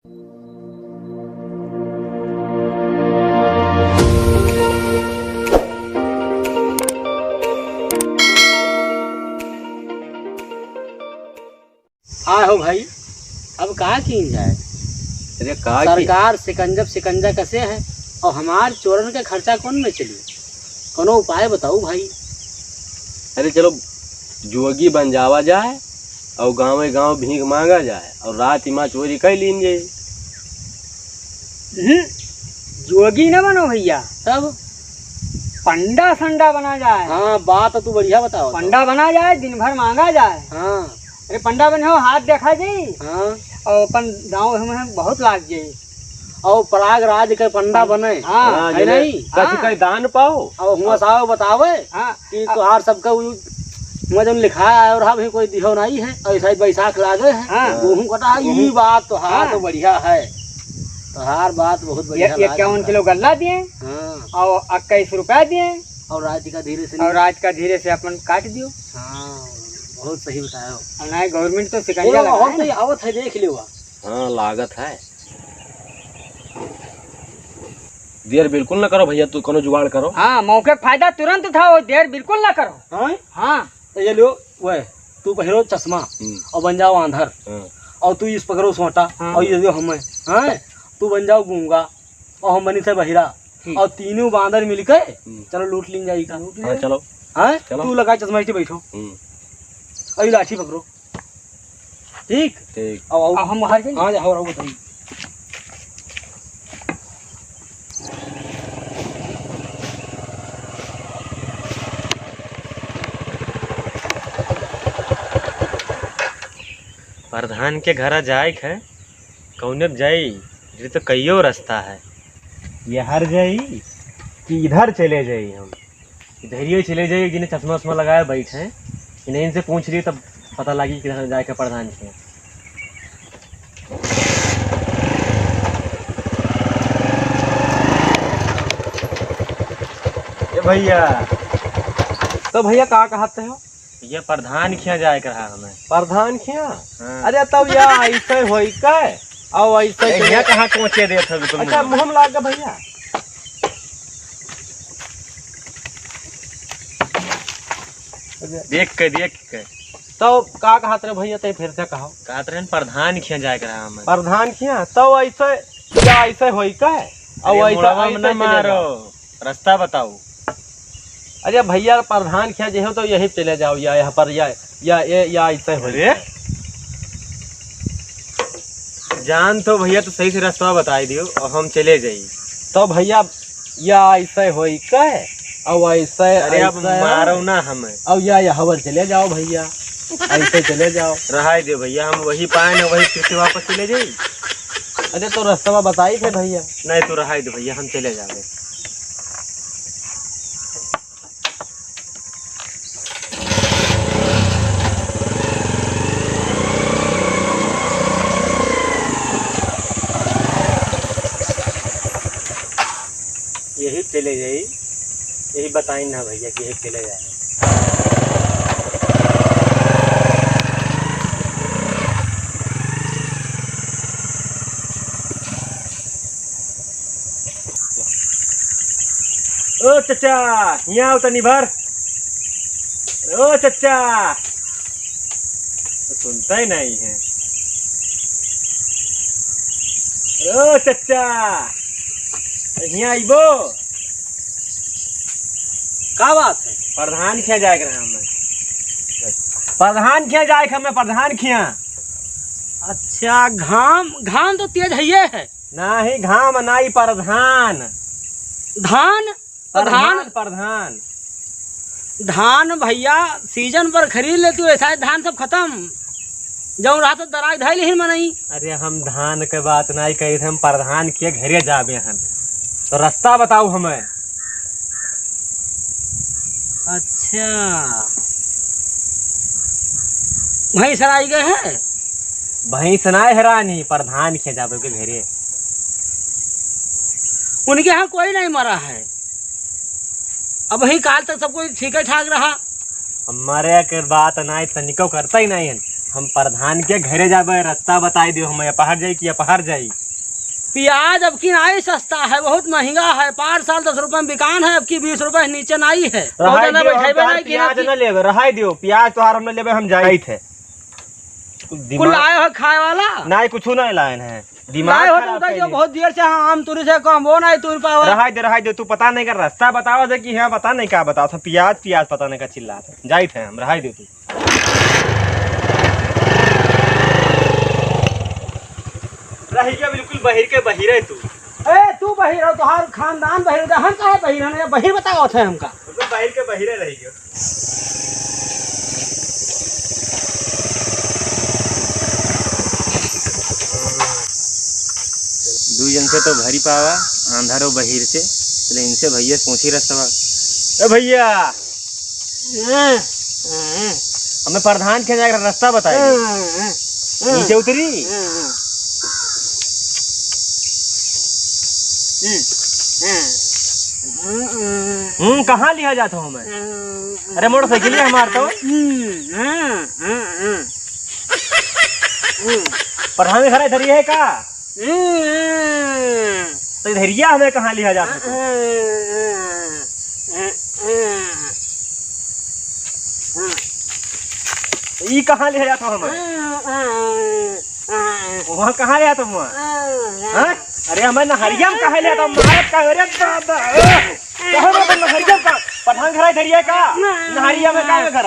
हाँ हो भाई, अब कहा की जाए। अरे सरकार सिकंजा कसे है और हमार चोरन का खर्चा कौन में चली। कोनो उपाय बताओ भाई। अरे चलो जोगी बन जावा जाए और गाँव गाँव भीख मांगा जाए और रात इमा चोरी कर लीन जाए। जोगी न बनो भैया, तब पंडा संडा बना जाए। हाँ बात तू बढ़िया बताओ। पंडा बना जाए, दिन भर मांगा जाए। हाँ अरे पंडा बने हो, हाथ देखा जाए। हाँ और अपन गाँव में बहुत लाग जाए और प्रयागराज के पंडा बने। हाँ है नहीं कसी का दान पाओ और हुआ साहब बतावे हाँ कि तुहार सबका मजन लिखा है और हम कोई दिहो नहीं है। ऐसा ही बैसाख लागे है। हाँ। गेहूं कटा ये बात तुहार हाँ। तो बढ़िया है। तुहार बात बहुत बढ़िया ये 51 किलो गल्ला दिए हाँ। और 21 रुपया दिए और रात का धीरे से और आज का धीरे से अपन काट दियो। हाँ बहुत सही बताया। और नहीं गवर्नमेंट तो सिकंजा लगा है। आवत है देख लियो। हाँ लागत है। देर बिल्कुल ना करो भैया, तू कोनो जुगाड़ करो। हाँ मौके फायदा तुरंत उठाओ, देर बिल्कुल ना करो। हाँ हाँ तो ये लो वह तू पहरो चश्मा और बन जाओ आंधर और तू इस पकड़ो सोटा और ये जो हमें हाँ तू बन जाओ गूंगा और हम बनी थे बहिरा और तीनों बांदर मिलके चलो लूट ली जाएगा। हाँ चलो। हाँ चलो। तू लगा चश्मा से बैठो और लाठी पकड़ो। ठीक ठीक। और हम बाहर जाएंगे। हाँ जाओ बताइए। प्रधान के घर जाए है कौन जाई, ये तो कईयो रास्ता है। ये हर जाई कि इधर चले जाई, हम इधर ही चले जाइए। जिन्हें चश्मा उश्मा लगाया बैठे हैं, इन्हें इनसे पूछ रही तब पता लगी किधर जाए के प्रधान के। भैया तो भैया कहाँ कहते हो? ये प्रधान खिया जाए कर रहा हमें। प्रधान खिया? हाँ। अरे तब या ऐसे होई का और ऐसे यहाँ कहाँ पहुँचे दे थे तुम? अच्छा मुँह में लाग गया भैया। देख के तो का कहते रहे भैया? ते फिर से कहो। कहते रहे प्रधान खिया जाए कर रहा हमें। प्रधान खिया तो ऐसे या ऐसे होई का और ऐसे मारो, रास्ता बताओ। अरे भैया प्रधान खिया जे हो तो यही चले जाओ या यहाँ पर या ऐसे हो। अरे जान तो भैया तो सही से रास्ता बता दियो और हम चले जाइए। तो भैया या ऐसे होई का और ऐसे। अरे अब मारो ना हमें। और या हवर चले जाओ भैया, ऐसे चले जाओ। रहा दे भैया, हम वही पाए ना वही फिर से वापस चले जाइए। अरे तो रास्ता बताई थे भैया। नहीं तो रहा दे भैया, हम चले जाओगे। यही चले जाइए, यही बताई ना भैया कि यही चले जाए। ओ चचा यहाँ आओ तनी भर। ओ चचा तो सुनता ही नहीं है। ओ चचा यहाँ आइबो। क्या बात है? प्रधान खिया जाए कर हमें। प्रधान खिया जाए हमें, प्रधान खिया। अच्छा घाम तो तेज है। ना ही घाम नाई प्रधान। धान प्रधान धान भैया सीजन पर खरीद लेती हो। ऐसा धान सब खत्म जो रहा तो दराज धाई नहीं मनई। अरे हम धान के बात नहीं कही थे, हम प्रधान के घरे जाबे हन। तो रास्ता बताओ हमें। अच्छा वहीं सराई गए हैं। वहीं सुनाए हैरानी प्रधान के जाबे के घरे। उनके यहाँ कोई नहीं मरा है। अब वही काल तक सब कोई ठीक ठाक रहा। हमारे के बात नहीं तनिको करता ही नहीं है। हम प्रधान के घरे जाबे, रास्ता बताई दियो हमें, अपहर जाई कि अपहर जाई। प्याज अब की नाई सस्ता है, बहुत महंगा है। 5 साल 10 रुपए में बिकान है, अब की 20 रुपए नीचे नाई है। रहाई जना दियो, हम बैठेबे तोहार नहीं प्याज गिनती। न लेबे, रहाई दियो, प्याज तोहार हम न लेबे, हम जाई थे। कुल आए हो खाए वाला नहीं कुछ नहीं लाइन है, लाए दिमाग हो खराब तो कइले। बहुत देर से हम तुरी से कम वो नहीं तुर पावा। रहाई दे, तू पता नहीं कर रास्ता बतावा दे कि हाँ पता नहीं क्या बताओ था, प्याज पता नहीं का चिल्ला था, जाई थे हम, रहाई दे तू। रही के बिल्कुल बहिर के बहिरे तू, ए तू बहिर हो, तोहार खानदान बहिर है, हम काहे बहिर है? बहिर बताओ थे हमका। बिल्कुल बहिर के बहिरे रही गयो। दू जन से तो भरी पावा, आंधा रो बहिर से, चले इनसे भैया पूछी रास्ता। ए भैया, हमें प्रधान के जाकर रास्ता बताइए। नीचे उतरी। कहाँ लिया जाता हूँ मैं? अरे मोटरसाइकिल है हमार तो। प्रधान के घर इधर ही है का? तो इधरिया हमें कहाँ लिया जाता है? ये कहाँ लिया जाता हमें? वहाँ कहाँ लिया तुम वहाँ? अरे हमें नहरिया में कहाँ लिया था? मारत का अरे दादा कहाँ ना तुम नहरिया का? प्रधान घर इधरिया का? नहरिया में कहाँ घर?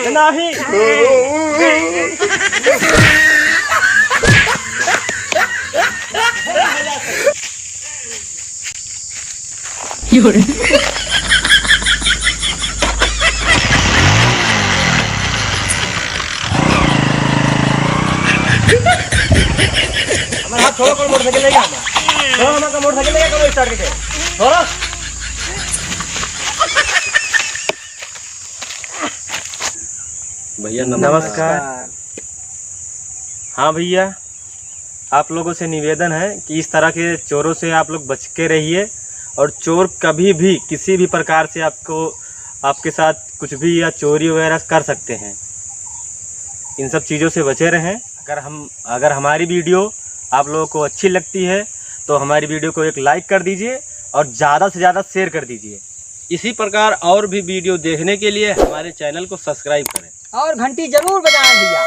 नहीं छोड़ो, कौन मोटरसाइकिल लेगा? छोड़ो हमारा मोटरसाइकिल लेगा, कौन स्टार्ट के छोड़ो। भैया नमस्कार। हाँ भैया, आप लोगों से निवेदन है कि इस तरह के चोरों से आप लोग बच के रहिए, और चोर कभी भी किसी भी प्रकार से आपके साथ कुछ भी या चोरी वगैरह कर सकते हैं। इन सब चीज़ों से बचे रहें। अगर हमारी वीडियो आप लोगों को अच्छी लगती है तो हमारी वीडियो को एक लाइक कर दीजिए और ज़्यादा से ज़्यादा शेयर कर दीजिए। इसी प्रकार और भी वीडियो देखने के लिए हमारे चैनल को सब्सक्राइब करें और घंटी जरूर बजाएं भैया।